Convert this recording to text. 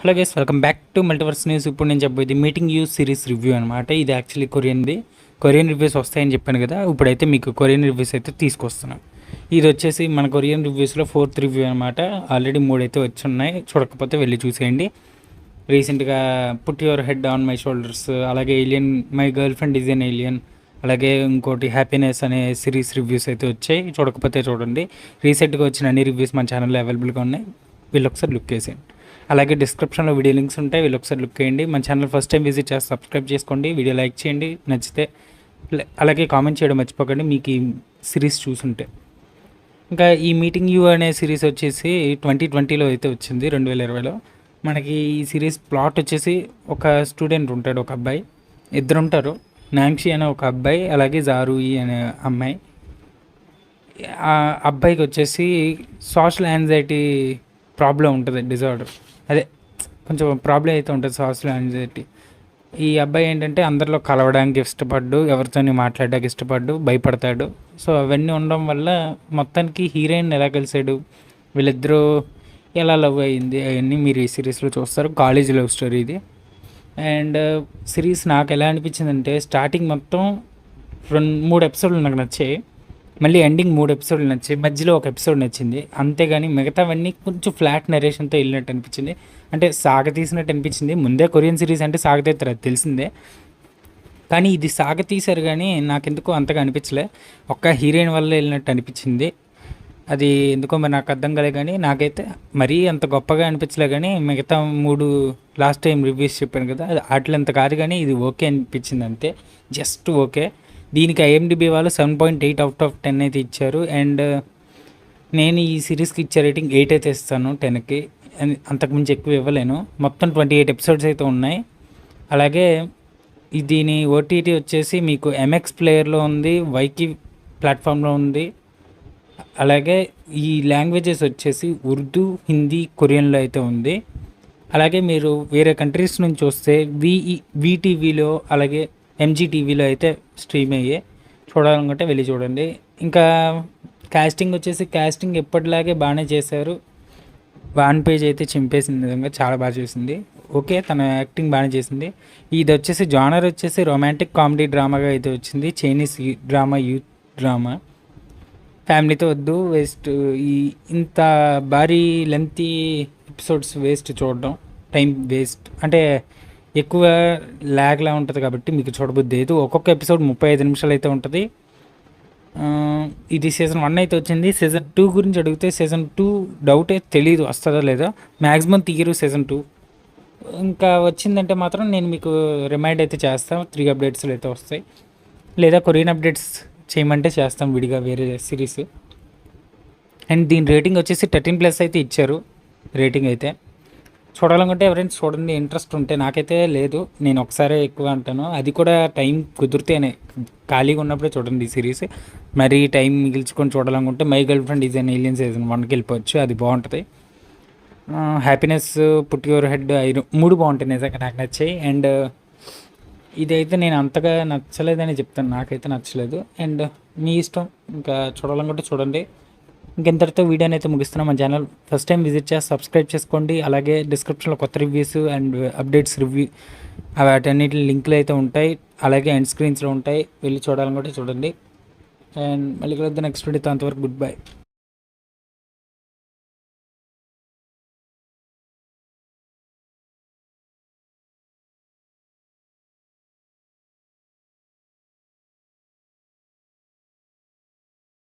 Hello guys, welcome back to multiverse news. ఇప్పుడు నేను చెప్పేది మీటింగ్ యూ సిరీస్ రివ్యూ అనమాట. ఇది యాక్చువల్లీ కొరియన్ రివ్యూస్ వస్తాయని చెప్పాను కదా. ఇప్పుడైతే మీకు కొరియన్ రివ్యూస్ అయితే తీసుకొస్తున్నాను. ఇది వచ్చేసి మన కొరియన్ రివ్యూస్లో 4th రివ్యూ అనమాట. ఆల్రెడీ 3 అయితే వచ్చి ఉన్నాయి. చూడకపోతే వెళ్ళి చూసేయండి. రీసెంట్గా put your head on my shoulders, అలాగే alien my girlfriend is an alien, అలాగే ఇంకోటి హ్యాపీనెస్ అనే సిరీస్ రివ్యూస్ అయితే వచ్చాయి. చూడకపోతే చూడండి. రీసెంట్గా వచ్చిన అన్ని రివ్యూస్ మన ఛానల్లో అవైలబుల్గా ఉన్నాయి. వీళ్ళు ఒకసారి లుక్ వేసేయండి. అలాగే డిస్క్రిప్షన్లో వీడియో లింక్స్ ఉంటాయి, వీళ్ళు ఒకసారి లుక్ చేయండి. మన ఛానల్ ఫస్ట్ టైం విజిట్ చేసి సబ్స్క్రైబ్ చేసుకోండి, వీడియో లైక్ చేయండి నచ్చితే. అలాగే కామెంట్ చేయడం మర్చిపోకండి మీకు ఈ సిరీస్ చూసుంటే. ఇంకా ఈ మీటింగ్ యూ అనే సిరీస్ వచ్చేసి 2020లో అయితే వచ్చింది, 2020లో. మనకి ఈ సిరీస్ ప్లాట్ వచ్చేసి ఒక స్టూడెంట్ ఉంటాడు, ఒక అబ్బాయి, ఇద్దరు ఉంటారు. నాంక్షి అనే ఒక అబ్బాయి, అలాగే జారూయి అనే అమ్మాయి. ఆ అబ్బాయికి వచ్చేసి సోషల్ యాంగ్జైటీ ప్రాబ్లం ఉంటుంది, డిజార్డర్. అదే కొంచెం ప్రాబ్లం అయితే ఉంటుంది, సోషల్ యాంగ్జైటీ. ఈ అబ్బాయి ఏంటంటే అందరిలో కలవడానికి ఇష్టపడ్డు, ఎవరితో మాట్లాడడానికి ఇష్టపడ్డు, భయపడతాడు. సో అవన్నీ ఉండడం వల్ల మొత్తానికి హీరోయిన్ ఎలా కలిసాడు, వీళ్ళిద్దరూ ఎలా లవ్ అయ్యింది, అవన్నీ మీరు ఈ సిరీస్లో చూస్తారు. కాలేజ్ లవ్ స్టోరీ ఇది. అండ్ సిరీస్ నాకు ఎలా అనిపించిందంటే, స్టార్టింగ్ మొత్తం 3 ఎపిసోడ్లు నాకు నచ్చాయి, మళ్ళీ ఎండింగ్ 3 ఎపిసోడ్లు నచ్చాయి, మధ్యలో ఒక ఎపిసోడ్ నచ్చింది. అంతేగాని మిగతావన్నీ కొంచెం ఫ్లాట్ నరేషన్తో వెళ్ళినట్టు అనిపించింది, అంటే సాగతీసినట్టు అనిపించింది. ముందే కొరియన్ సిరీస్ అంటే సాగతీస్తారు, అది తెలిసిందే. కానీ ఇది సాగతీశారు కానీ నాకెందుకో అంతగా అనిపించలే, ఒక్క హీరోయిన్ వల్ల వెళ్ళినట్టు అనిపించింది. అది ఎందుకో మరి నాకు అర్థం కాలే. కానీ నాకైతే మరీ అంత గొప్పగా అనిపించలే. కానీ మిగతా 3 లాస్ట్ టైం రివ్యూస్ చెప్పాను కదా, వాటిలో అంత కాదు. కానీ ఇది ఓకే అనిపించింది, అంతే, జస్ట్ ఓకే. దీనికి IMDb వాళ్ళు 7.8/10 అయితే ఇచ్చారు. అండ్ నేను ఈ సిరీస్కి ఇచ్చే రేటింగ్ 8 అయితే ఇస్తాను 10కి. అంతకుమించి ఎక్కువ ఇవ్వలేను. మొత్తం 28 ఎపిసోడ్స్ అయితే ఉన్నాయి. అలాగే దీని OTT వచ్చేసి మీకు MX ప్లేయర్లో ఉంది, వైకి ప్లాట్ఫామ్లో ఉంది. అలాగే ఈ లాంగ్వేజెస్ వచ్చేసి ఉర్దూ, హిందీ, కొరియన్లో అయితే ఉంది. అలాగే మీరు వేరే కంట్రీస్ నుంచి వస్తే VTVలో అలాగే MGTVలో అయితే స్ట్రీమ్ అయ్యే. చూడాలనుకుంటే వెళ్ళి చూడండి. ఇంకా కాస్టింగ్ వచ్చేసి కాస్టింగ్ ఎప్పటిలాగే బాగానే చేశారు. వాన్ పేజ్ అయితే చింపేసింది, విధంగా చాలా బాగా చేసింది. ఓకే, తన యాక్టింగ్ బాగానే చేసింది. ఇది వచ్చేసి జానర్ వచ్చేసి రొమాంటిక్ కామెడీ డ్రామాగా అయితే వచ్చింది. Chinese drama, youth drama. ఫ్యామిలీతో వద్దు, వేస్ట్. ఇంత భారీ లెంతీ ఎపిసోడ్స్ వేస్ట్ చూడడం, టైం వేస్ట్. అంటే ఎక్కువ ల్యాగ్లా ఉంటుంది కాబట్టి మీకు చూడబుద్ది లేదు. ఒక్కొక్క ఎపిసోడ్ 35 నిమిషాలు అయితే ఉంటుంది. ఇది సీజన్ 1 అయితే వచ్చింది. సీజన్ 2 గురించి అడిగితే సీజన్ 2 డౌటే, తెలీదు వస్తుందో లేదో. మ్యాక్సిమం తీయరు సీజన్ 2. ఇంకా వచ్చిందంటే మాత్రం నేను మీకు రిమైండ్ అయితే చేస్తాను. 3 అప్డేట్స్లో అయితే వస్తాయి, లేదా కొరియన్ అప్డేట్స్ చేయమంటే చేస్తాం విడిగా వేరే సిరీస్. అండ్ దీని రేటింగ్ వచ్చేసి 13+ అయితే ఇచ్చారు రేటింగ్ అయితే. చూడాలనుకుంటే ఎవరైనా చూడండి, ఇంట్రెస్ట్ ఉంటే. నాకైతే లేదు, నేను ఒకసారి ఎక్కువ అంటాను, అది కూడా టైం కుదిరితేనే. ఖాళీగా ఉన్నప్పుడే చూడండి ఈ సిరీస్. మరి టైం మిగిల్చుకొని చూడాలనుకుంటే my girlfriend is an alien season 1కి వెళ్ళిపోవచ్చు, అది బాగుంటుంది. హ్యాపీనెస్, పుట్ యువర్ హెడ్, 3 బాగుంటాయి నిజంగా, నాకు నచ్చాయి. అండ్ ఇదైతే నేను అంతగా నచ్చలేదని చెప్తాను, నాకైతే నచ్చలేదు. అండ్ మీ ఇష్టం, ఇంకా చూడాలనుకుంటే చూడండి. ఇంకెంతటితో వీడియోని అయితే ముగిస్తున్నాం. మన ఛానల్ ఫస్ట్ టైం విజిట్ చేసి సబ్స్క్రైబ్ చేసుకోండి. అలాగే డిస్క్రిప్షన్లో కొత్త రివ్యూస్ అండ్ అప్డేట్స్ రివ్యూ వాటన్నిటి లింకులు అయితే ఉంటాయి, అలాగే ఎండ్ స్క్రీన్స్లో ఉంటాయి. వెళ్ళి చూడాలనుకుంటే చూడండి. అండ్ మళ్ళీ కలుద్దాం నెక్స్ట్ వీడియోతో. అంతవరకు గుడ్ బై.